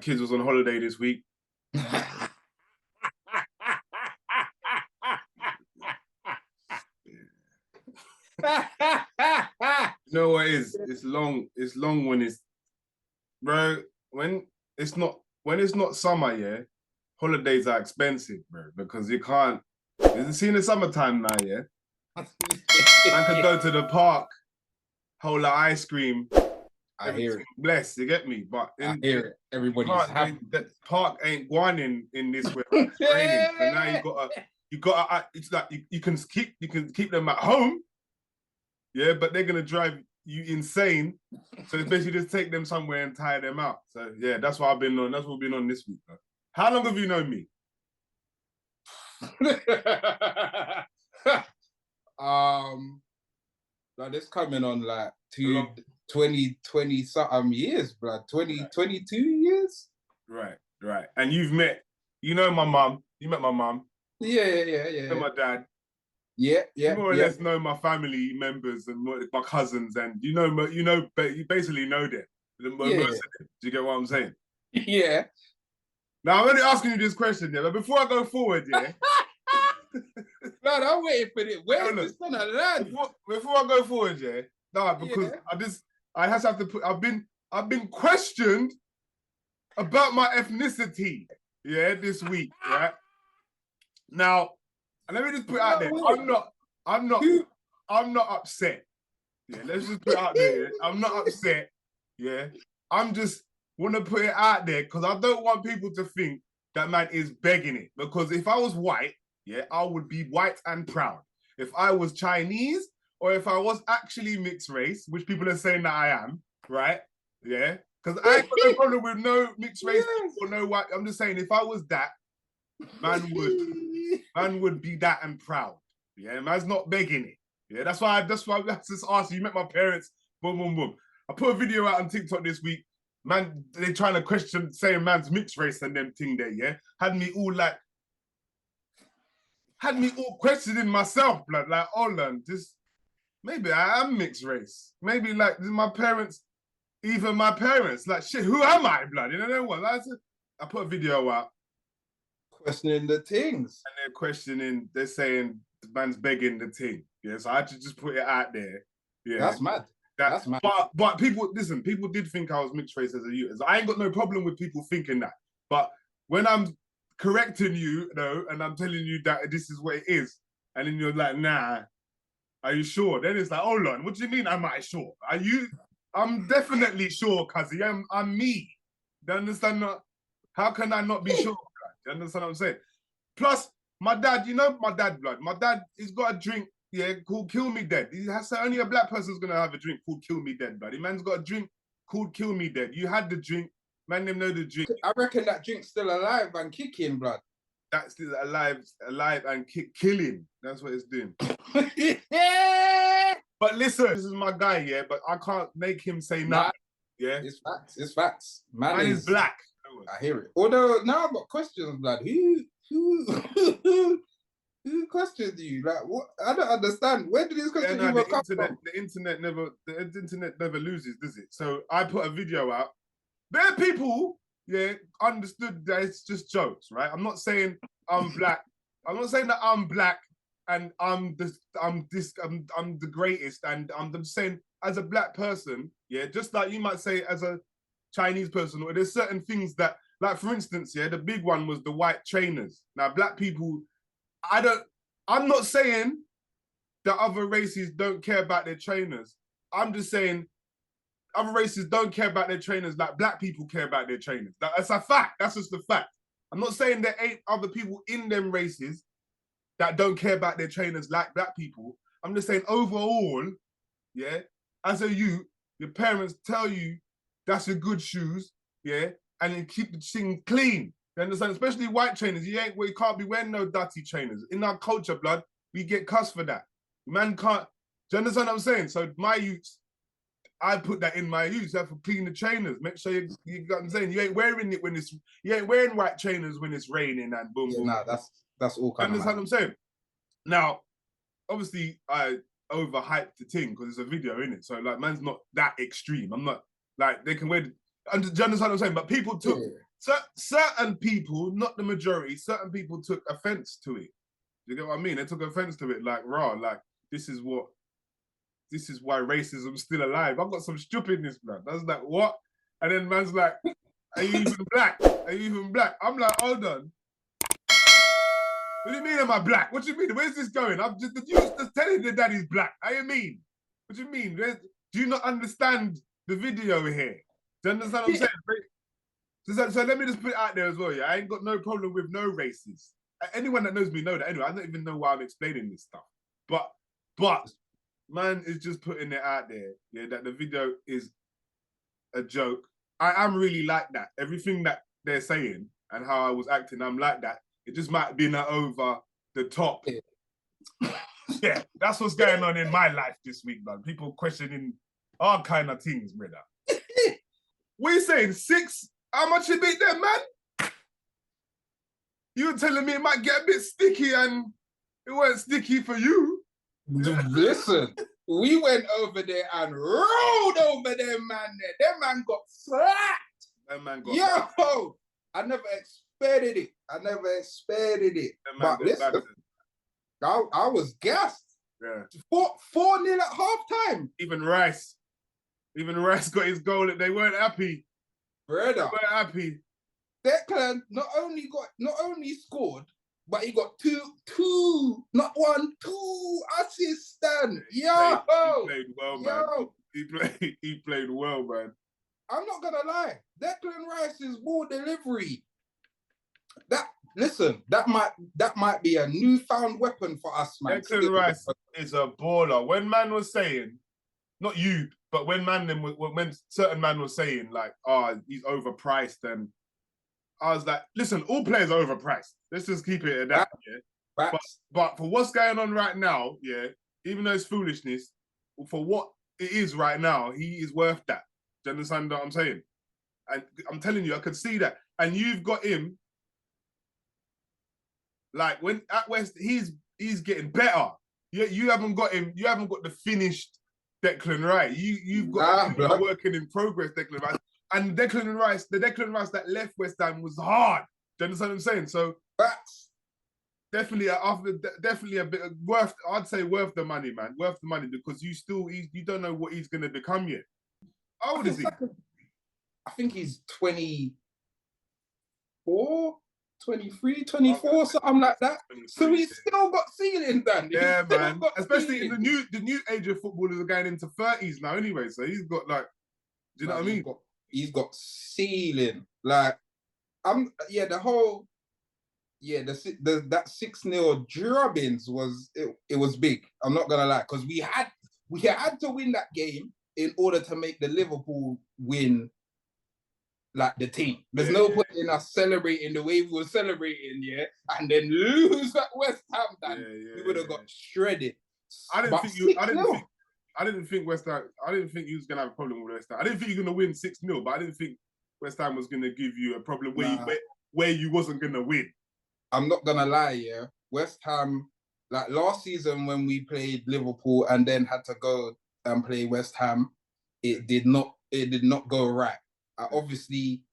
kids was on holiday this week. You know what it is? It's long when it's, bro, when it's not summer, yeah, holidays are expensive, bro, because you can't, it's in the summertime now, yeah? I could go to the park, whole of ice cream. I hear it. Bless, you get me? But I hear it. Everybody's happy. The park ain't going in this way. Right? It's raining, so now you gotta. It's like you can keep them at home, yeah, but they're gonna drive you insane. So it's basically just take them somewhere and tire them out. So yeah, that's what I've been on. That's what we've been on this week. Bro. How long have you known me? Like this coming on like 20 something years, blood. 22 years. Right. And you met my mum. You met my mum. Yeah. You met my dad. Yeah. You more or less know my family members and my cousins, and you basically know them. Most of them. Do you get what I'm saying? Yeah. Now I'm only asking you this question, yeah, but before I go forward, yeah. No, I'm waiting for it. Where is this gonna land? Before I go forward, yeah. No, because I've been questioned about my ethnicity, yeah, this week, right? Now, let me just put it out there. I'm not upset. Yeah, let's just put it out there. Yeah? I'm not upset. Yeah. I'm just want to put it out there because I don't want people to think that man is begging it. Because if I was white, yeah, I would be white and proud. If I was Chinese or if I was actually mixed race, which people are saying that I am, right? Yeah. Because I ain't got no problem with no mixed race or no white. I'm just saying if I was that, man would be that and proud. Yeah, man's not begging it. Yeah, that's why I just asked you met my parents. Boom, boom, boom. I put a video out on TikTok this week. Man, they trying to question saying man's mixed race and them thing there, yeah? Had me all questioning myself, blood. Like, hold on, maybe I am mixed race. Maybe like my parents, like shit, who am I, blood? You know what? Like, I put a video out. Questioning the things. And they're saying the man's begging the thing. Yeah, so I had to just put it out there. Yeah. That's mad. That's mad. But people did think I was mixed race as a youth. I ain't got no problem with people thinking that. But when I'm correcting you, though, and I'm telling you that this is what it is, and then you're like, nah, are you sure? Then it's like, hold on, what do you mean am I sure? I'm definitely sure, cuzzy. I'm me. Do you understand that? How can I not be sure? Do you understand what I'm saying? Plus, my dad, my dad, blood. My dad, he's got a drink, yeah, called Kill Me Dead. He has to, only a black person's gonna have a drink called Kill Me Dead, blood. The man's got a drink called Kill Me Dead. You had the drink, man, them know the drink. I reckon that drink's still alive and kicking, blood. That's still alive and killing. That's what it's doing. But listen, this is my guy, yeah, but I can't make him say nothing. Yeah, it's facts. Man is black. I hear it. Although now I've got questions, blood. Who questioned you? Like, what? I don't understand. Where did this question even come from? The internet never loses, does it? So I put a video out. There are people, yeah, understood that it's just jokes, right? I'm not saying I'm black. I'm not saying that I'm black and I'm the greatest. And I'm just saying as a black person, yeah, just like you might say as a Chinese person, or there's certain things that, like for instance, yeah, the big one was the white trainers. Now, black people, I'm not saying that other races don't care about their trainers. I'm just saying other races don't care about their trainers like black people care about their trainers. That's a fact. That's just the fact. I'm not saying there ain't other people in them races that don't care about their trainers like black people. I'm just saying overall, yeah, as a youth, your parents tell you that's your good shoes, yeah, and then keep the thing clean. You understand? Especially white trainers. You can't be wearing no dirty trainers. In our culture, blood, we get cussed for that. Man can't. Do you understand what I'm saying? So my youths, I put that in my youths. You have to clean the trainers. Make sure you got what I'm saying. You ain't wearing it you ain't wearing white trainers when it's raining and boom, boom. Nah, that's all kind of. Understand what I'm saying? Now, obviously, I overhyped the thing because it's a video, in it. So like, man's not that extreme. I'm not like they can wear. Do you understand what I'm saying? But people took certain people, not the majority, certain people took offense to it. You get what I mean? They took offense to it, like, raw, like, this is why racism's still alive. I've got some stupidness, man. I was like, what? And then man's like, are you even black? Are you even black? I'm like, hold on. What do you mean am I black? What do you mean? Where's this going? I'm just telling the daddy's black. How you mean? What do you mean? Do you not understand the video here? Do you understand what I'm saying? So let me just put it out there as well, yeah? I ain't got no problem with no races. Anyone that knows me know that. Anyway, I don't even know why I'm explaining this stuff. But man is just putting it out there, yeah, that the video is a joke. I am really like that. Everything that they're saying and how I was acting, I'm like that. It just might be over the top. Yeah, that's what's going on in my life this week, man. People questioning all kind of things, brother. What are you saying? 6? How much you beat them, man? You were telling me it might get a bit sticky and it wasn't sticky for you. Listen, we went over there and rolled over them, man. Them man got slapped. That man got Yo, I never expected it. But listen, I was gassed. Yeah. 4-0 at halftime. Even Rice got his goal. They weren't happy. Brother. They weren't happy. Declan not only scored, but he got two, not one, 2 assists. He played well, man. He played well, man. I'm not gonna lie. Declan Rice's ball delivery. That might be a newfound weapon for us, man. Declan Rice is a baller. When man was saying, not you, but when certain man was saying like, oh, he's overpriced, and I was like, listen, all players are overpriced. Let's just keep it at that. Yeah. But for what's going on right now, yeah, even though it's foolishness, for what it is right now, he is worth that. Do you understand what I'm saying? And I'm telling you, I could see that. And you've got him. Like when at West, he's getting better. You haven't got him. You haven't got the finished Declan Rice. You've got working in progress Declan Rice. And the Declan Rice that left West Ham was hard. Do you understand what I'm saying? So that's definitely a bit worth. I'd say worth the money, man. Worth the money because you don't know what he's gonna become yet. How old is he? I think he's 24, 23, 24, something like that. So he's still got ceiling, Dan. Yeah, man. Especially in the new age of footballers are going into 30s now anyway. So he's got like, do you know what I mean? He's got ceiling. Like, that 6-0 drubbings was big. I'm not gonna lie, because we had to win that game in order to make the Liverpool win, like the team. There's no point in us celebrating the way we were celebrating, and then lose at West Ham. We would have got shredded. I didn't think West Ham. I didn't think you was gonna have a problem with West Ham. I didn't think you were gonna win 6-0, but I didn't think West Ham was gonna give you a problem where you wasn't gonna win. I'm not gonna lie, West Ham, like last season when we played Liverpool and then had to go and play West Ham, it did not go right. Obviously,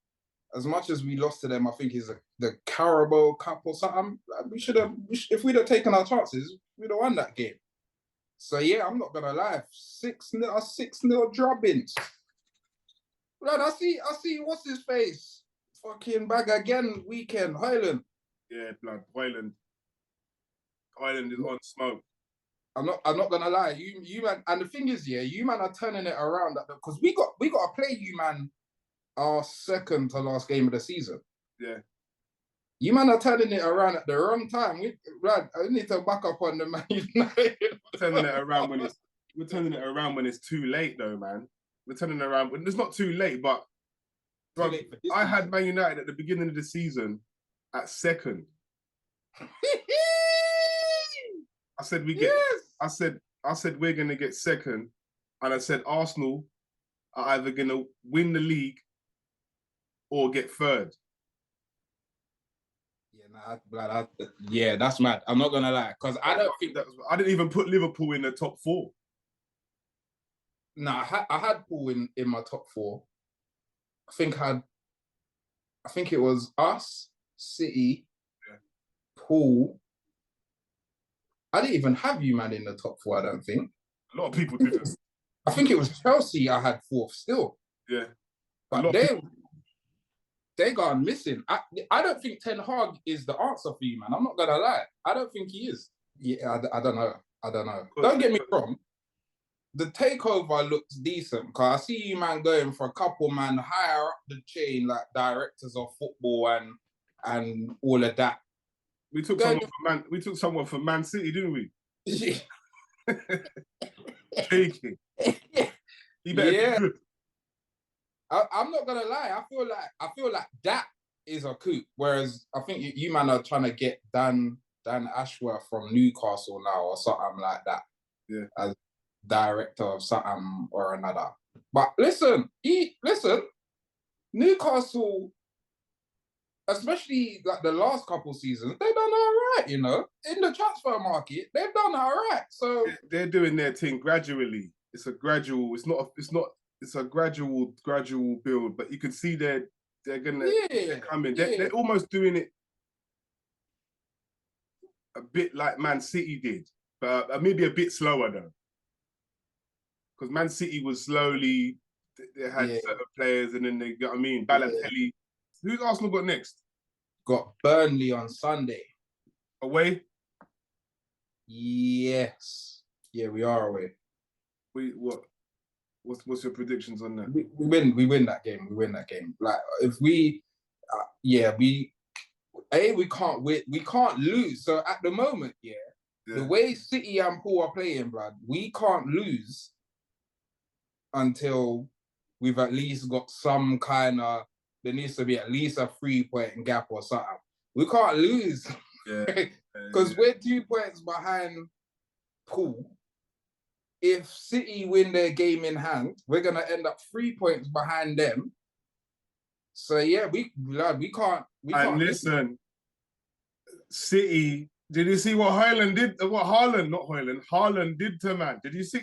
as much as we lost to them, I think it's the Carabao Cup or something. If we'd have taken our chances, we'd have won that game. So I'm not gonna lie, 6-0 drubbings. Blood, I see. What's his face? Fucking back again. Weekend Highland. Yeah, blood. Highland is on smoke. I'm not gonna lie. You man, and the thing is, you man are turning it around because we got to play you man our second to last game of the season. Yeah. You man are turning it around at the wrong time. I need to back up on the Man United. We're turning it around when it's too late, though, man. We're turning it around when it's not too late, but bro, I had Man United at the beginning of the season at second. I said we're gonna get second, and I said Arsenal are either gonna win the league or get third. That's mad. I'm not gonna lie, because I don't think that. I didn't even put Liverpool in the top 4. No, I had Paul in my top 4. I think I I think it was us, City, Yeah. Paul. I didn't even have you, man, in the top 4, I don't think. A lot of people didn't. I think it was Chelsea I had 4th still. Yeah. But they gone missing. I don't think Ten Hag is the answer for you, man. I'm not going to lie. I don't think he is. Yeah, I don't know. Don't get me wrong. The takeover looks decent because I see you, man, going for a couple, man, higher up the chain, like directors of football and all of that. We took someone from Man City, didn't we? Shaking. He better be good. I'm not gonna lie. I feel like that is a coup. Whereas I think you man are trying to get Dan Ashworth from Newcastle now or something like that. Yeah. As director of something or another. But listen, Newcastle, especially like the last couple seasons, they've done all right, you know. In the transfer market, they've done all right. So they're doing their thing gradually. It's a gradual. It's a gradual build. But you can see they're coming. They're almost doing it a bit like Man City did, but maybe a bit slower though. Because Man City was slowly, they had certain players, and then they got, Balotelli. Who's Arsenal got next? Got Burnley on Sunday. Away? Yes. Yeah, we are away. What's your predictions on that? We win that game. Like if we can't win, we can't lose. So at the moment, the way City and Paul are playing, blood, we can't lose until we've at least got some kind of, there needs to be at least a 3-point gap or something. We can't lose. Because we're 2 points behind Paul. If City win their game in hand, we're going to end up 3 points behind them. So yeah, we can't. And listen, City, did you see what Haaland did to man? Did you see?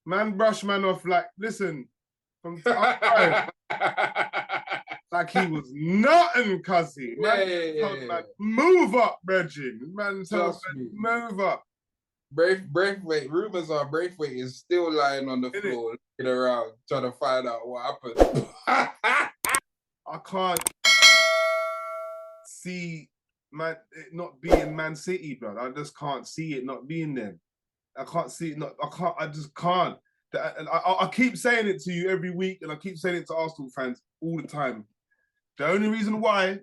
Man brush man off like, listen, from like he was nothing, cuzzy. Man, move up, Reggie. Man told me, move up. Braithwaite, rumours are Braithwaite is still lying on the floor, looking around, trying to find out what happened. I can't see it not being Man City, bro. I just can't see it not being them. I can't see it not. I just can't. I keep saying it to you every week, and I keep saying it to Arsenal fans all the time. The only reason why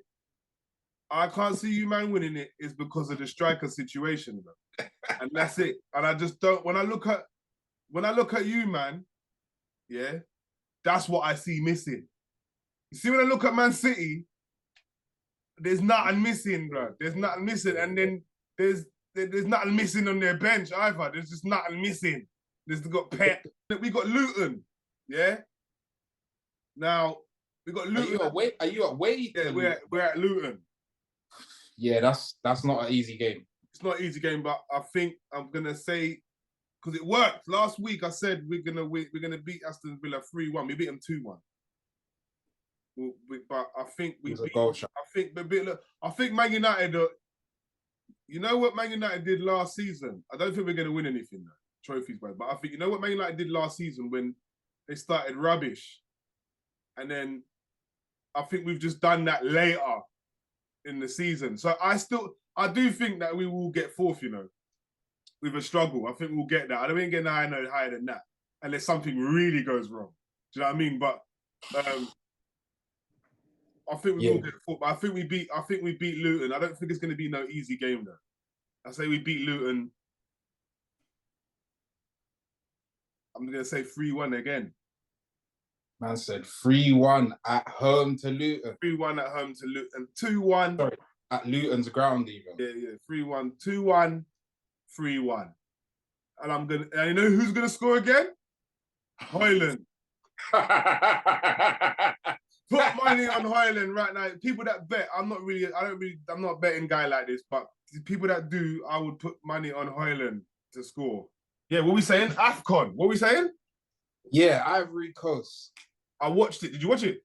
I can't see you, man, winning it is because of the striker situation, bro. And that's it. And I just don't. When I look at you, man, that's what I see missing. You see, when I look at Man City, there's nothing missing, bro. There's nothing missing, and then there's nothing missing on their bench either. There's just nothing missing. There's got Pep. We got Luton. Yeah. Now we got Luton. Are you away? Yeah, we're at Luton. Yeah, that's not an easy game. It's not an easy game, but I think I'm gonna say, because it worked last week. I said we're gonna beat Aston Villa 3-1. We beat them 2-1. But I think we beat. I think Man United. You know what Man United did last season? I don't think we're gonna win anything though. Trophies, but I think, you know what Man United did last season when they started rubbish, and then I think we've just done that later in the season. So I do think that we will get fourth, you know, with a struggle. I think we'll get that. I don't think getting higher than that unless something really goes wrong. Do you know what I mean? But I think we will get fourth. But I think we beat Luton. I don't think it's going to be no easy game though. I say we beat Luton. I'm going to say 3-1 again. Man said 3-1 at home to Luton. 3-1 at home to Luton. 2-1. Sorry, at Luton's ground even. Yeah. 3-1. 2-1. 3-1. And you know who's going to score again? Højlund. Put money on Højlund right now. People that bet, I'm not a betting guy like this, but people that do, I would put money on Højlund to score. Yeah, what we saying? AFCON. What we saying? Yeah, Ivory Coast. I watched it. Did you watch it?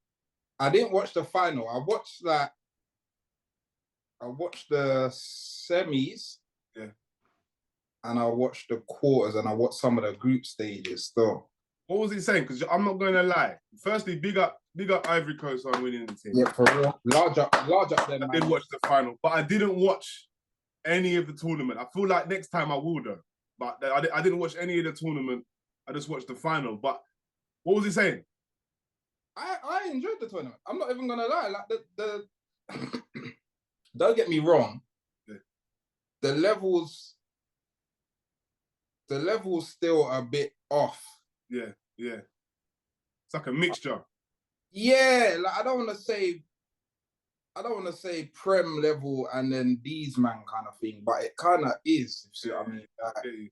I didn't watch the final. I watched the semis. Yeah. And I watched the quarters and I watched some of the group stages still. What was he saying? Because I'm not going to lie. Firstly, big up Ivory Coast on winning the team. Yeah, for real. Large up them. I did watch the final, but I didn't watch any of the tournament. I feel like next time I will though. But I didn't watch any of the tournament. I just watched the final. But what was he saying? I enjoyed the tournament. I'm not even gonna lie. Like the don't get me wrong. Yeah. The levels still a bit off. Yeah. It's like a mixture. Yeah, like I don't want to say prem level and then these man kind of thing, but it kind of is. You see what I mean? Like,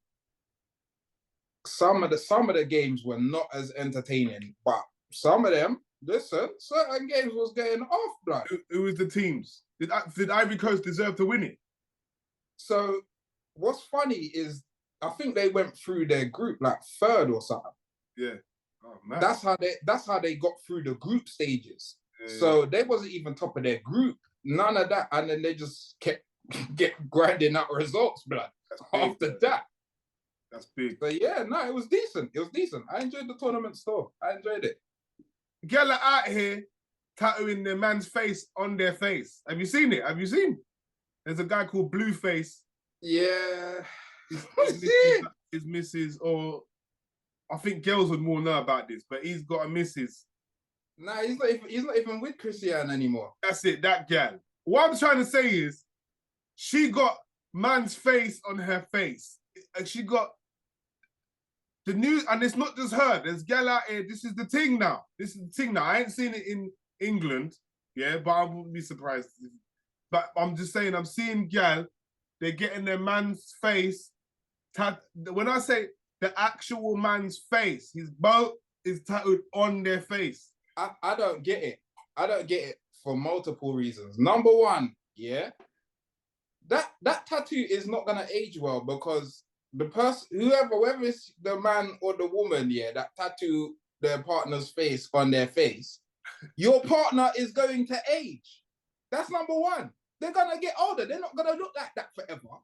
some of the games were not as entertaining, but some of them, listen, certain games was getting off, blood. Who was the teams? Did Ivory Coast deserve to win it? So what's funny is I think they went through their group like third or something. Yeah. Oh, man. That's how they got through the group stages. Yeah. So they wasn't even top of their group. None of that. And then they just kept grinding out results, blood. After that. That's big. So yeah, no, it was decent. I enjoyed the tournament still. I enjoyed it. Girl are out here tattooing their man's face on their face. Have you seen it? There's a guy called Blueface. Yeah. His missus, or I think girls would more know about this, but he's got a missus. Nah, he's not even with Christian anymore. That's it, that gal. What I'm trying to say is, she got man's face on her face. And she got the news, and it's not just her. There's gal out here. This is the thing now. I ain't seen it in England, yeah, but I wouldn't be surprised. But I'm just saying, I'm seeing gal, they're getting their man's face. When I say the actual man's face, his boat is tattooed on their face. I don't get it. I don't get it for multiple reasons. Number one, yeah, that tattoo is not gonna age well because the person, whether it's the man or the woman, yeah, that tattoo their partner's face on their face, your partner is going to age. That's number one. They're gonna get older. They're not gonna look like that forever.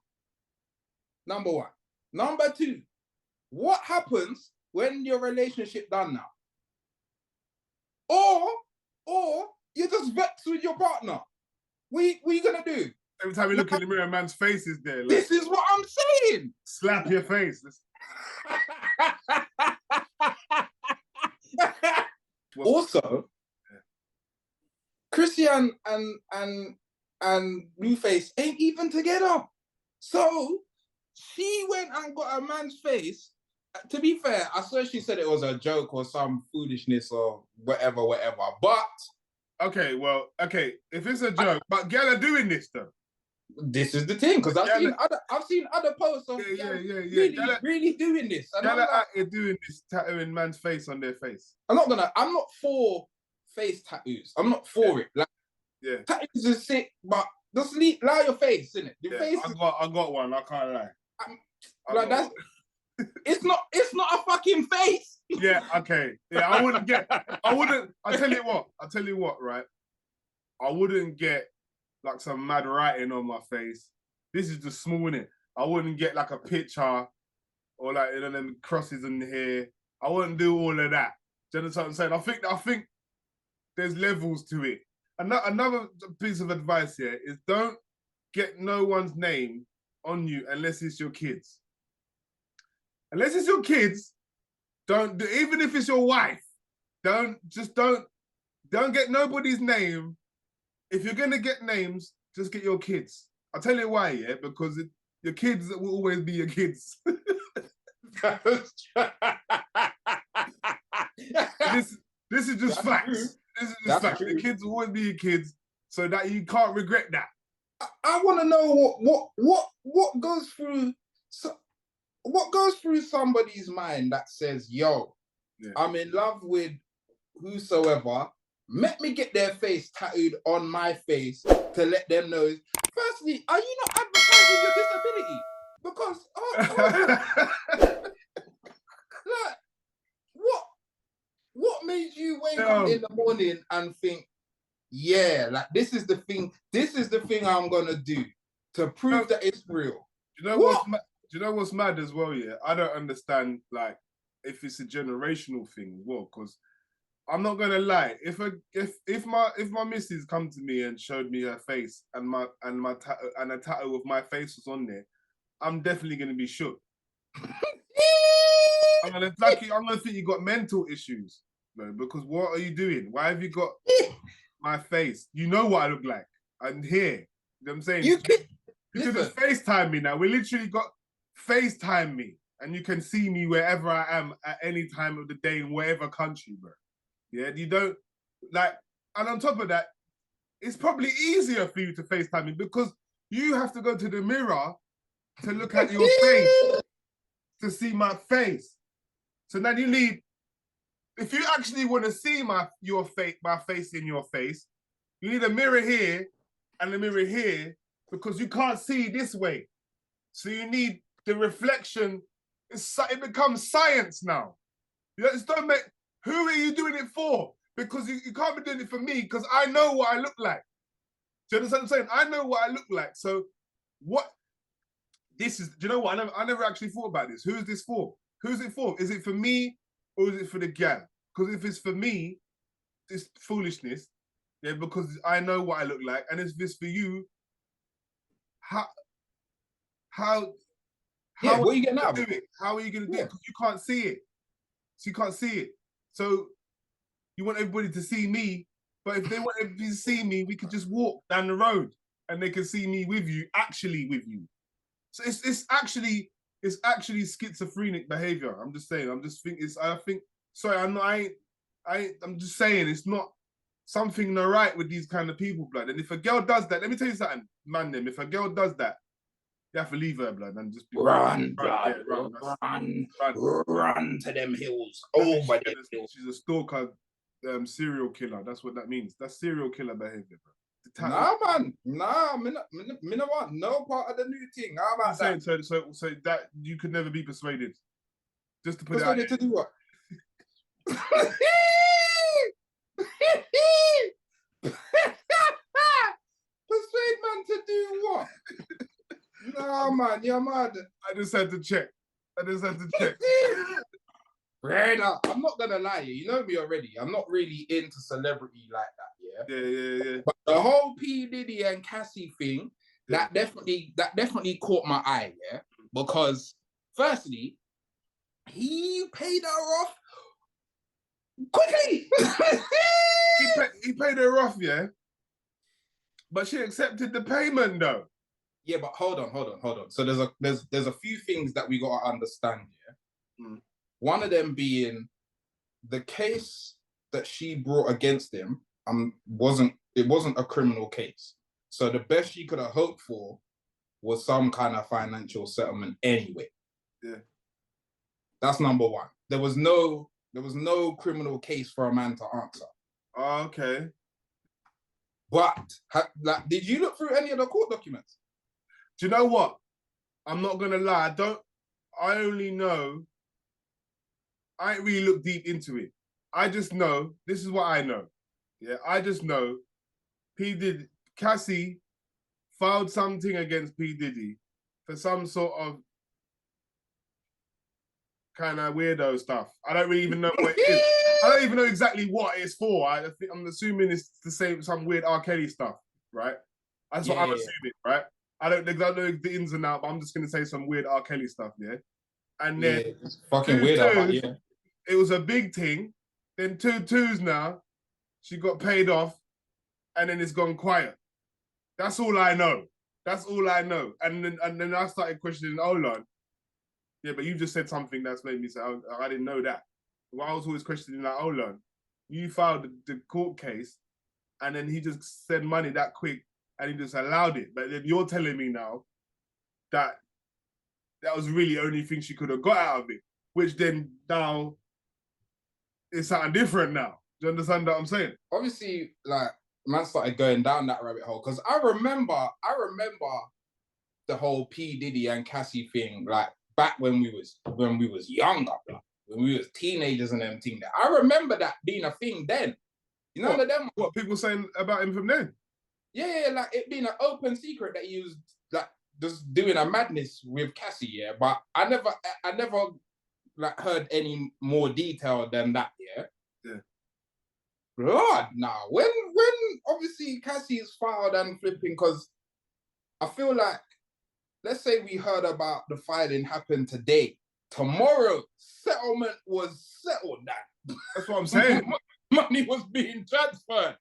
Number one. Number two, what happens when your relationship done now? Or you just vex with your partner. What you gonna do? Every time you look in the mirror, a man's face is there. Like, this is what I'm saying. Slap your face. Also, Christian and Blueface ain't even together. So she went and got a man's face. To be fair, I swear she said it was a joke or some foolishness or whatever. But okay, if it's a joke, but girl are doing this though. This is the thing, because I've seen other posts of really doing this. Girl are out here doing this, tattooing man's face on their face. I'm not for face tattoos. I'm not for it. Like, yeah, tattoos is sick, but just allow your face, innit? Face. I got one. I can't lie. It's not a fucking face. Yeah. Okay. Yeah. I'll tell you what. Right. I wouldn't get like some mad writing on my face. This is just small, innit? I wouldn't get like a picture or like them crosses in here. I wouldn't do all of that. Do you understand what I'm saying? I think there's levels to it. Another piece of advice here is don't get no one's name on you unless it's your kids. Unless it's your kids, don't, even if it's your wife, don't get nobody's name. If you're gonna get names, just get your kids. I'll tell you why, yeah, because your kids will always be your kids. This is just facts. This is just facts. The kids will always be your kids, so that you can't regret that. I want to know what goes through. What goes through somebody's mind that says, yo, yeah, I'm in love with whosoever, let me get their face tattooed on my face to let them know. Firstly, are you not advertising your disability? Because, like, what made you wake up in the morning morning and think, yeah, like this is the thing I'm gonna do to prove that it's real. Do you know what's mad as well? Yeah, I don't understand like if it's a generational thing as well, because I'm not gonna lie. If my missus come to me and showed me her face and a tattoo of my face was on there, I'm definitely gonna be shook. I'm gonna think you got mental issues, no? Because what are you doing? Why have you got my face? You know what I look like. I'm here. You know what I'm saying? You could just FaceTime me now. We literally got FaceTime me, and you can see me wherever I am at any time of the day in whatever country, bro. Yeah, you don't like, and on top of that, it's probably easier for you to FaceTime me because you have to go to the mirror to look at your face to see my face. So now you need, if you actually want to see my face in your face, you need a mirror here and a mirror here because you can't see this way. So you need the reflection. It becomes science now. You just don't make. Who are you doing it for? Because you can't be doing it for me because I know what I look like. Do you understand what I'm saying? I know what I look like. So what? This is. Do you know what? I never actually thought about this. Who is this for? Who's it for? Is it for me or is it for the gal? Because if it's for me, it's foolishness. Yeah, because I know what I look like, and if it's for you, how what are you getting out of it? How are you going to do it? Because you can't see it. So you can't see it. So you want everybody to see me, but if they want everybody to see me, we could just walk down the road and they can see me with you, actually with you. So it's actually schizophrenic behavior. I'm just saying. I'm just saying it's not something not right with these kind of people, blood. And if a girl does that, let me tell you something, man. If a girl does that, you have to leave her, blood, and just run to them hills, over them hills. She's a stalker, serial killer. That's what that means. That's serial killer behavior, bro. Nah, man. Nah, me no want no part of the new thing. How about that? So that you could never be persuaded. Just to put persuaded it out. To do what? Persuade man to do what? No, man, you're mad. I just had to check. Brother, I'm not gonna lie, you know me already. I'm not really into celebrity like that, Yeah. But the whole P Diddy and Cassie thing, that definitely caught my eye, yeah. Because firstly, he paid her off quickly. he paid her off, yeah. But she accepted the payment though. Yeah, but hold on. So there's a few things that we gotta understand, yeah. One of them being the case that she brought against him wasn't a criminal case. So the best she could have hoped for was some kind of financial settlement anyway. Yeah. That's number one. There was no criminal case for a man to answer. Oh, okay. But did you look through any of the court documents? Do you know what? I'm not gonna lie. I only know. I ain't really looked deep into it. I just know, this is what I know. Yeah, I just know Cassie filed something against P. Diddy for some sort of kind of weirdo stuff. I don't really even know what it is. I don't even know exactly what it's for. I'm assuming it's the same, some weird R. Kelly stuff, right? That's what I'm assuming, right? I don't know the ins and outs, but I'm just going to say some weird R. Kelly stuff, yeah? And then it's fucking weird, yeah. It was a big thing. Then 2-2s now. She got paid off, and then it's gone quiet. That's all I know. And then I started questioning, hold on. Yeah, but you just said something that's made me say, oh, I didn't know that. Well, I was always questioning, like, hold on. You filed the court case, and then he just sent money that quick, and he just allowed it. But then you're telling me now that was really the only thing she could have got out of it, which then now is something different now. Do you understand what I'm saying? Obviously, like, man started going down that rabbit hole because I remember the whole P Diddy and Cassie thing, like back when we was younger, like, when we was teenagers and them thing. I remember that being a thing then. None of them. What people saying about him from then? Yeah, like it being an open secret that he was like just doing a madness with Cassie, yeah. But I never like heard any more detail than that, yeah. Yeah. Lord, now when obviously Cassie is filed and flipping, because I feel like, let's say we heard about the filing happened today. Tomorrow, settlement was settled now. That's what I'm saying. Money was being transferred.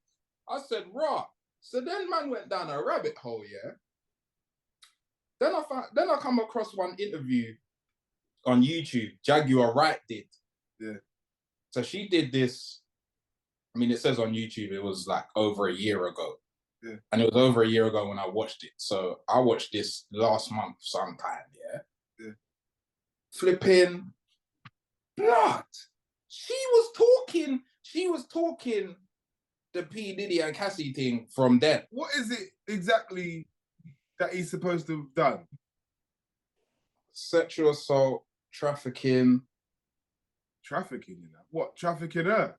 I said, raw. So then man went down a rabbit hole, yeah. Then I come across one interview on YouTube, Jaguar Wright did. Yeah. So she did this, I mean, it says on YouTube, it was like over a year ago. Yeah. And it was over a year ago when I watched it. So I watched this last month sometime, yeah? Yeah. Flipping blood. She was talking the P. Diddy and Cassie thing from then. What is it exactly that he's supposed to have done? Sexual assault, trafficking. Trafficking, you know? What, trafficking her?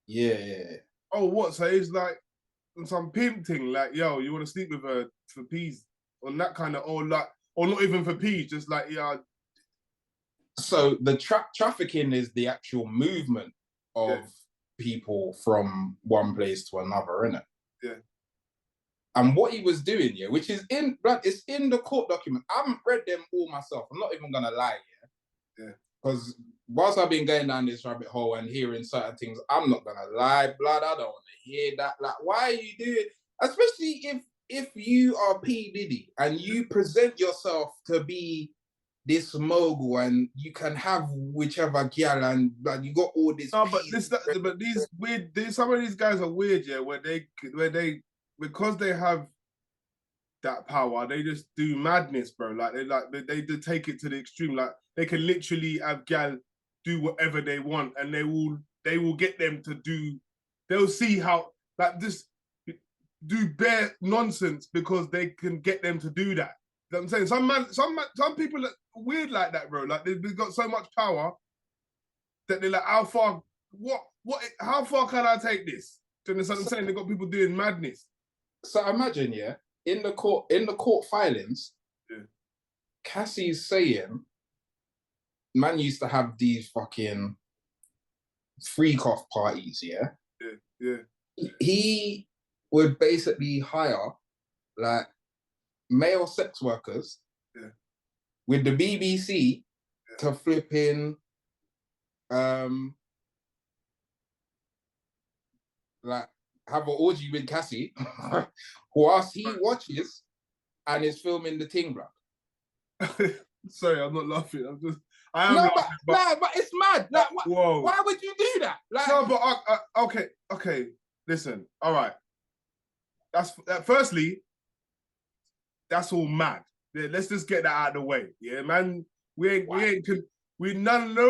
Yeah. Oh, what? So he's like some pimp thing, like, yo, you want to sleep with her for peas? On that kind of, or not even for peas, just like, yeah. So the trafficking is the actual movement of people from one place to another, innit? Yeah. And what he was doing, yeah, which is it's in the court document. I haven't read them all myself. I'm not even gonna lie, yeah. Yeah. Because whilst I've been going down this rabbit hole and hearing certain things, I'm not gonna lie, blood. I don't want to hear that. Like, why are you doing? Especially if you are P. Diddy and you present yourself to be this mogul and you can have whichever girl and like you got all this. No, but these weird. Some of these guys are weird, yeah. Where they because they have that power, they just do madness, bro. Like they take it to the extreme. Like they can literally have gal do whatever they want, and they will get them to do. They'll see how like just do bare nonsense because they can get them to do that. You know what I'm saying? Some people are weird like that, bro. Like they've got so much power that they're like, how far can I take this? Do you understand what I'm saying? They've got people doing madness. So imagine, yeah, in the court filings, yeah. Cassie's saying, man used to have these fucking freak off parties, yeah? Yeah. He would basically hire like male sex workers with the BBC to flip in like have an orgy with Cassie whilst he watches and is filming the thing, bro. Sorry, I'm not laughing. But it's mad. Like, whoa. Why would you do that? Like, no, but okay. Listen, all right. Firstly, that's all mad. Yeah, let's just get that out of the way. Yeah, man. No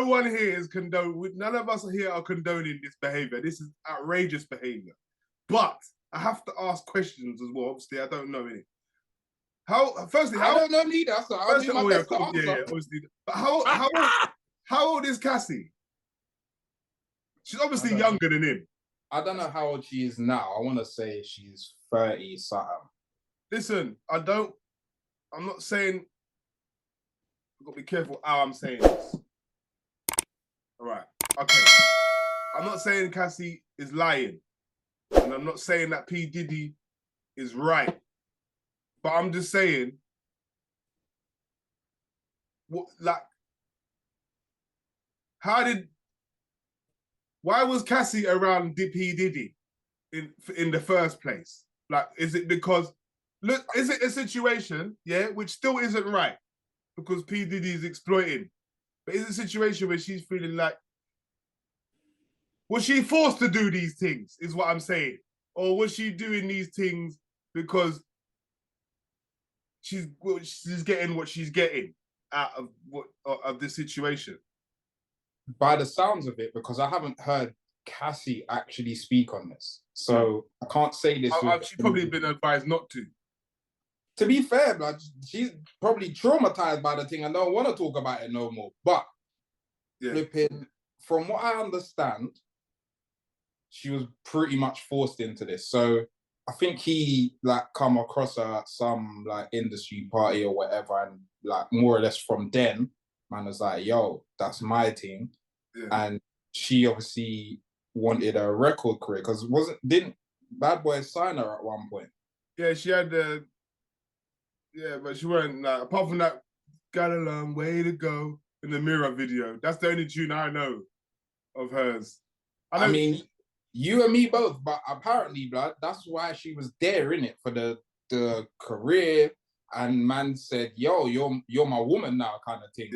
one here is none of us here are condoning this behavior. This is outrageous behavior. But I have to ask questions as well. Obviously, I don't know any. I don't know neither. So I'll do my best to answer. Yeah, obviously. But how old is Cassie? She's obviously younger than him. I don't know how old she is now. I want to say she's 30 something. Listen, I'm not saying. I've got to be careful how I'm saying this. All right. Okay. I'm not saying Cassie is lying. And I'm not saying that P. Diddy is right. But I'm just saying, why was Cassie around P. Diddy in the first place? Like, is it because, look, is it a situation, yeah, which still isn't right because P. Diddy is exploiting, but is it a situation where she's feeling like, was she forced to do these things, is what I'm saying? Or was she doing these things because she's getting what she's getting out of this situation? By the sounds of it, because I haven't heard Cassie actually speak on this, so I can't say this. She's probably been advised not to. To be fair, like, she's probably traumatized by the thing and don't want to talk about it no more. But flipping, from what I understand, she was pretty much forced into this. So I think he like come across her at some like industry party or whatever, and like more or less from then, man was like, "Yo, that's my team," and she obviously wanted a record career because didn't Bad Boy sign her at one point? Yeah, she had the. Yeah, but she weren't like, apart from that, got a long way to go in the Mirror video. That's the only tune I know of hers. I mean, you and me both, but apparently, blood, that's why she was there in it for the career. And man said, "Yo, you're my woman now," kind of thing.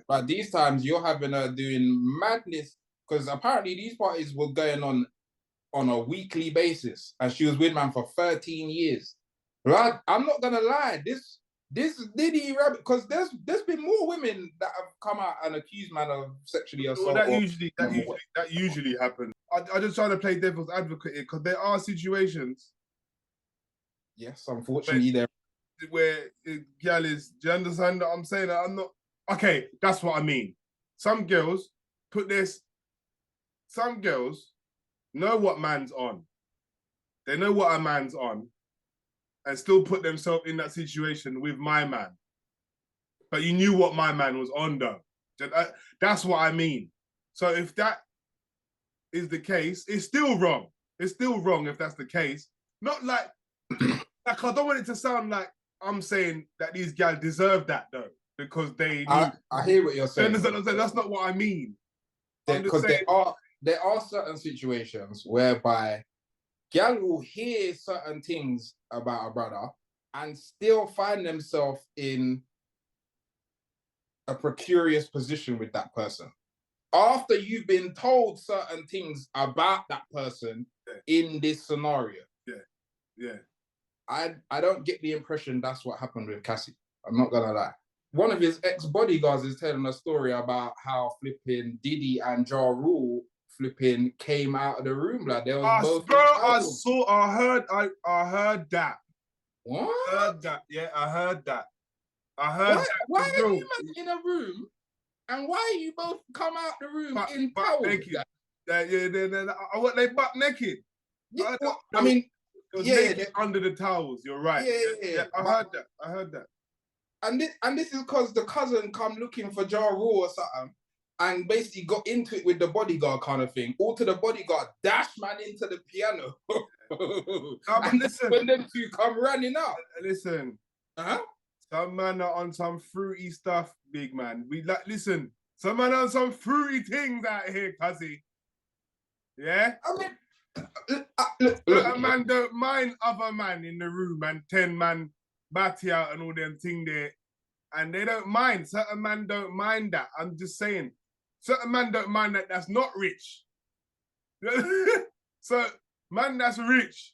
But these times you're having her doing madness because apparently these parties were going on a weekly basis, and she was with man for 13 years. Blood, I'm not gonna lie, this Diddy rabbit, because there's been more women that have come out and accused man of sexually assault. Well, that usually happens. I just trying to play devil's advocate here because there are situations. Yes, unfortunately, where gal is. Do you understand that I'm saying? That I'm not okay. That's what I mean. Some girls put this. Some girls know what man's on. They know what a man's on, and still put themselves in that situation with my man. But you knew what my man was on, though. That's what I mean. So if that is the case, it's still wrong. It's still wrong if that's the case. Not like I don't want it to sound like I'm saying that these guys deserve that, though, because they. I hear what you're saying. That's not what I mean. Because there are certain situations whereby gal will hear certain things about a brother and still find themselves in a precarious position with that person. After you've been told certain things about that person in this scenario. Yeah. I don't get the impression that's what happened with Cassie. I'm not gonna lie. One of his ex-bodyguards is telling a story about how flipping Diddy and Ja Rule flipping came out of the room. Like they was both. Bro, I heard that. What? I heard that. Yeah, I heard that. Why are you in a room? And why you both come out the room in towels? Naked. They butt naked. Yeah, I mean, under the towels. You're right. Yeah. I heard that. And this is because the cousin come looking for Ja Rule or something, and basically got into it with the bodyguard kind of thing. All to the bodyguard, dash man into the piano. But listen, when them two come running out. Listen. Some man are on some fruity stuff, big man. Listen, some man on some fruity things out here, cuzzy. Yeah? I mean, look, a man don't mind other man in the room and 10 man batty out and all them thing there. And they don't mind. Certain man don't mind that. I'm just saying. Certain man don't mind that that's not rich. So, man that's rich.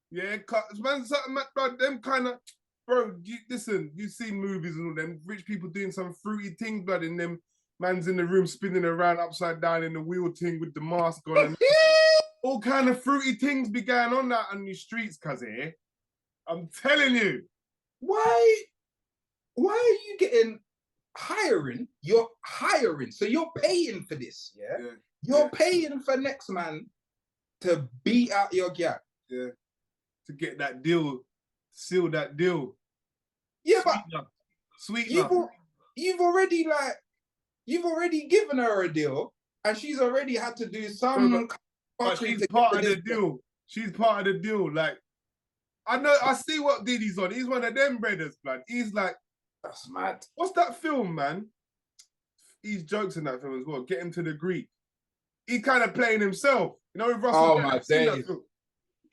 Yeah, man, certain man, bro, them kind of... Bro, listen, you've seen movies and all them rich people doing some fruity thing, blood, in them man's in the room spinning around upside down in the wheel thing with the mask on. And all kind of fruity things be going on that on the streets, cuz here. I'm telling you. Why are you getting hiring? You're hiring. So you're paying for this, yeah? You're paying for next man to beat out your gap. Yeah. To get that deal, seal that deal. Yeah, Sweetener. But you've already given her a deal, and she's already had to do some. But she's part of the deal. She's part of the deal. Like, I see what Diddy's on. He's one of them brothers, man. He's like, that's mad. What's that film, man? He's jokes in that film as well. Get him to the Greek. He's kind of playing himself. You know, with Russell. Oh my days.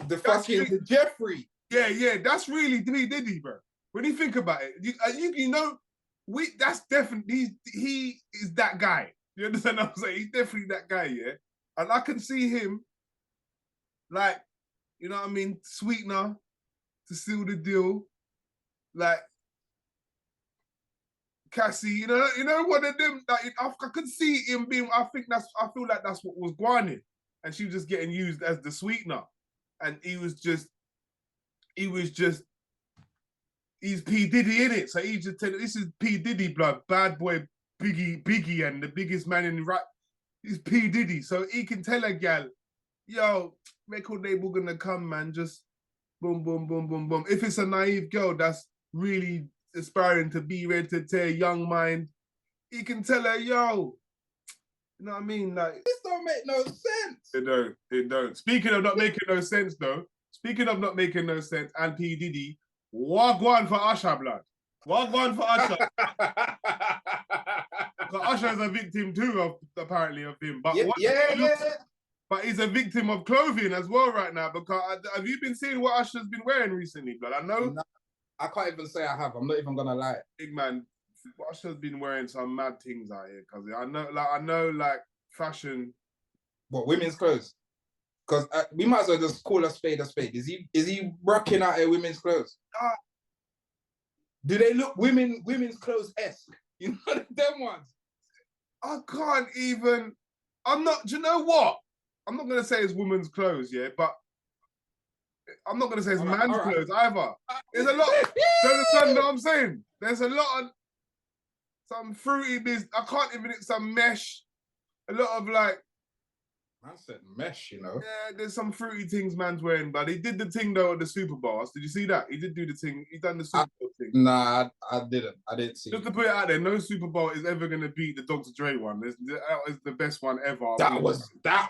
The Jeffrey. Yeah. That's really Diddy, bro. When you think about it, you know, that's definitely he is that guy. You understand what I'm saying? He's definitely that guy, yeah. And I can see him, like, you know what I mean, sweetener to seal the deal, like Cassie. You know one of them. Like, I could see him being. I feel like that's what was going on, and she was just getting used as the sweetener, and he's P Diddy in it, so he just this is P Diddy blood, bad boy Biggie, and the biggest man in the rap is P Diddy, so he can tell a gal yo, record label gonna come, man, just boom, boom, boom, boom, boom. If it's a naive girl that's really aspiring to be ready to tear a young mind, he can tell her, yo, you know what I mean? Like, this don't make no sense. It don't. Speaking of not making no sense, though, and P. Diddy, wagwan for Usher, blood. Wagwan for Usher. Usher is a victim too, apparently, of him. But But he's a victim of clothing as well right now. Because have you been seeing what Usher's been wearing recently, blood? I know. No, I can't even say I have. I'm not even gonna lie. Big man, Usher's been wearing some mad things out here. Cause I know, like fashion. What, women's clothes? Because we might as well just call a spade a spade. Is he rocking out a women's clothes? Do they look women's clothes-esque? You know them ones. I can't even. I'm not. Do you know what? I'm not gonna say it's women's clothes, yeah, but I'm not gonna say it's man's clothes either. There's a lot. Do you understand what I'm saying? There's a lot of some fruity business. I can't even. It's some mesh. A lot of like. Man said mesh, you know. Yeah, there's some fruity things man's wearing, but he did the thing though at the Super Bowl. Did you see that? He did do the thing. He done the Super Bowl thing. Nah, I didn't. I didn't see. Just to put it out there, no Super Bowl is ever gonna beat the Dr. Dre one. That is the best one ever. That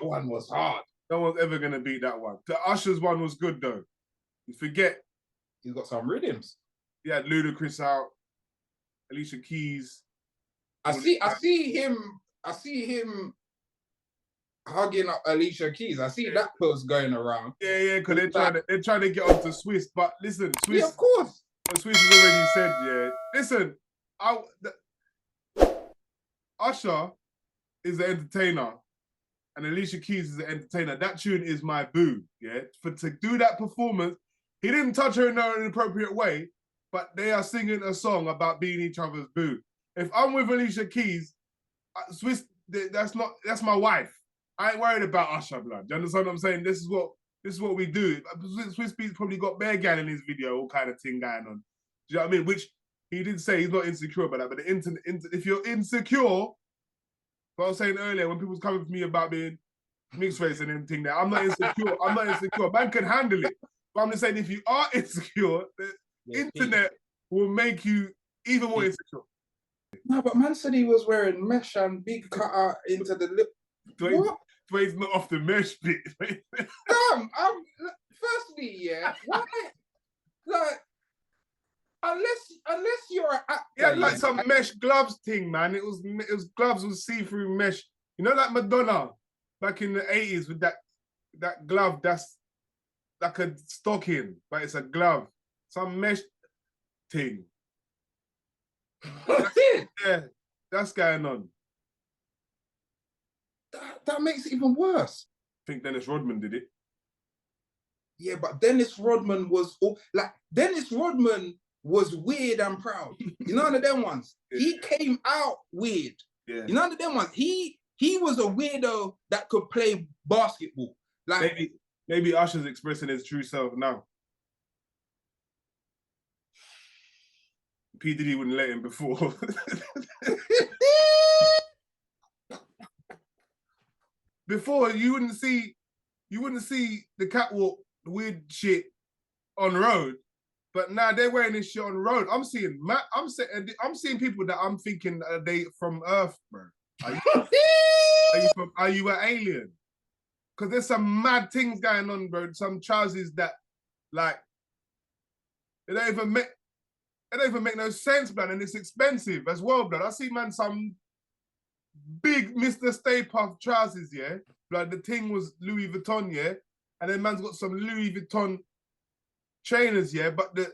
one was hard. No one's ever gonna beat that one. The Usher's one was good though. You forget. He's got some rhythms. He had Ludacris out, Alicia Keys. I see him hugging up Alicia Keys. I see that post going around. Yeah, because they're trying to get onto Swiss. But listen, Swiss. Yeah, of course. But Swiss has already said, yeah. Listen, Usher is an entertainer, and Alicia Keys is an entertainer. That tune is my boo. Yeah, to do that performance, he didn't touch her in an inappropriate way, but they are singing a song about being each other's boo. If I'm with Alicia Keys, Swiss, that's my wife. I ain't worried about Usher, blood. Do you understand what I'm saying? This is what we do. Swiss Beats probably got Bear Gal in his video, all kind of thing going on. Do you know what I mean? Which he did say he's not insecure about that. But if you're insecure, what I was saying earlier, when people was coming to me about being mixed race and everything, that I'm not insecure. I'm not insecure. Man can handle it. But I'm just saying, if you are insecure, the internet will make you even more insecure. No, but man said he was wearing mesh and big cutout into the lip. What? Dwayne's not off the mesh bit. Firstly, yeah, why? Like, unless you're an actor, yeah, like some mesh gloves thing, man. It was gloves with see-through mesh. You know, like Madonna back in the 80s with that glove that's like a stocking, but it's a glove. Some mesh thing. Yeah, that's going on. That makes it even worse. I think Dennis Rodman did it. Yeah, but Dennis Rodman was weird and proud. You know one of them ones? Yeah. He came out weird. Yeah. You know one of them ones? He was a weirdo that could play basketball. Like maybe Usher's expressing his true self now. P. Diddy wouldn't let him before. Before you wouldn't see the catwalk weird shit on road, but now they're wearing this shit on road. I'm seeing people that I'm thinking they from Earth, bro. Are you an alien? Because there's some mad things going on, bro. Some trousers that like they don't even make no sense, blood, and it's expensive as well, blood. I see, man, some big Mr. Stay Puft trousers, yeah? Like the thing was Louis Vuitton, yeah? And then man's got some Louis Vuitton trainers, yeah? But the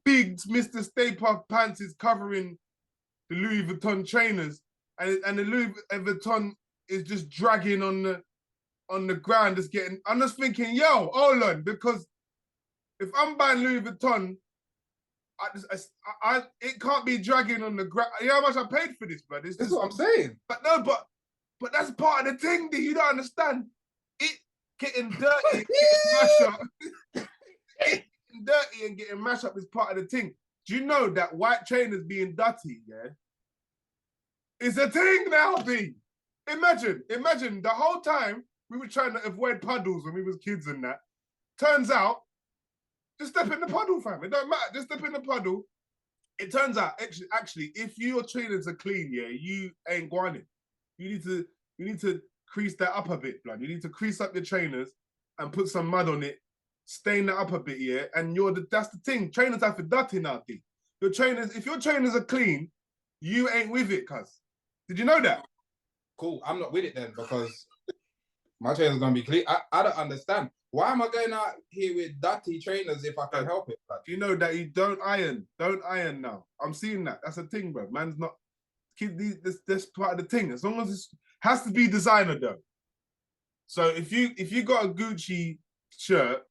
big Mr. Stay Puft pants is covering the Louis Vuitton trainers. And the Louis Vuitton is just dragging on the ground, just getting... I'm just thinking, yo, hold on, because if I'm buying Louis Vuitton, it can't be dragging on the ground. You know how much I paid for this, bro? That's what I'm saying. But no, but that's part of the thing that you don't understand. It getting dirty, getting mashed up. Getting dirty and getting mashed up is part of the thing. Do you know that white trainers being dirty, yeah? It's a thing now, B. Imagine the whole time We were trying to avoid puddles when we was kids and that. Turns out, just step in the puddle, fam. It don't matter. Just step in the puddle. It turns out, actually, if your trainers are clean, yeah, you ain't going in. You need to crease that up a bit, blood. You need to crease up your trainers and put some mud on it, stain that up a bit, yeah. And that's the thing. Trainers have to dirty now, thing. If your trainers are clean, you ain't with it, cuz. Did you know that? Cool. I'm not with it then because my trainers are gonna be clean. I don't understand. Why am I going out here with dirty trainers if I can help it? Do you know that you don't iron? Don't iron now. I'm seeing that. That's a thing, bro. Man's not. This part of the thing. As long as it has to be designer though. So if you got a Gucci shirt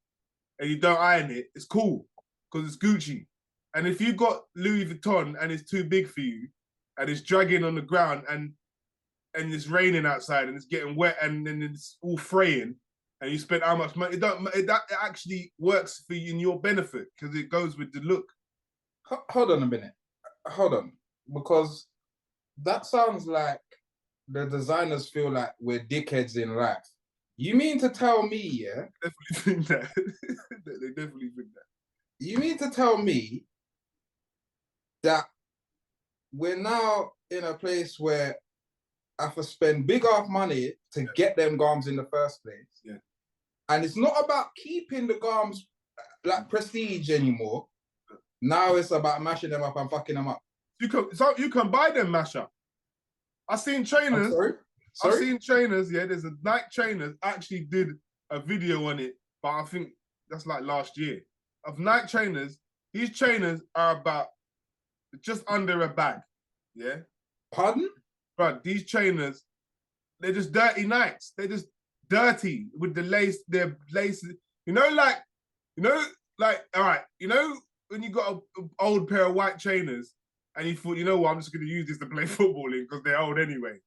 and you don't iron it, it's cool because it's Gucci. And if you got Louis Vuitton and it's too big for you, and it's dragging on the ground and it's raining outside and it's getting wet and then it's all fraying. And you spend how much money? It actually works for you in your benefit because it goes with the look. Hold on a minute. Hold on. Because that sounds like the designers feel like we're dickheads in life. You mean to tell me, yeah? Definitely think that. They definitely think that. You mean to tell me that we're now in a place where I have to spend big off money to get them garms in the first place. Yeah. And it's not about keeping the garms like prestige anymore. Now it's about mashing them up and fucking them up. You can buy them masher. I seen trainers. Sorry? I've seen trainers, yeah. There's a Nike trainers actually did a video on it, but I think that's like last year. Of Nike trainers, these trainers are about just under a bag. Yeah. Pardon? Bro, these trainers, they're just dirty Nikes. They're just dirty with the lace, their laces. All right, when you got an old pair of white trainers and you thought, you know what, I'm just going to use this to play football in because they're old anyway.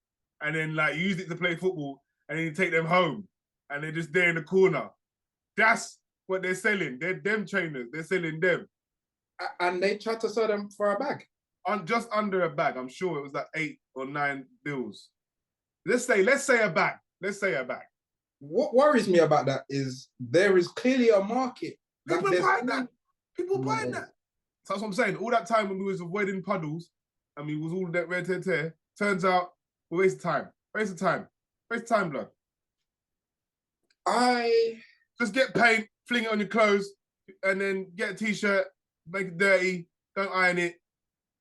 And then like you use it to play football and then you take them home and they're just there in the corner. That's what they're selling. They're them trainers. They're selling them. And they tried to sell them for a bag? Just under a bag. I'm sure it was like 8 or 9 bills. Let's say a bag. Let's say a bag. What worries me about that is there is clearly a market. People buying that. People buying that. So that's what I'm saying. All that time when we was avoiding puddles and we was all that red tear, turns out we waste of time. Waste of time. Waste of time, blood. I just get paint, fling it on your clothes, and then get a t-shirt, make it dirty, don't iron it,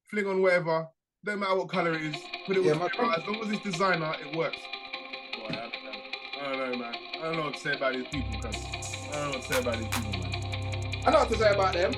fling on whatever. Don't matter what color it is. Put it as long as it's designer, it works. Boy, I don't know, man. I don't know what to say about these people, cuz. I don't know what to say about these people, man. I know what to say about them.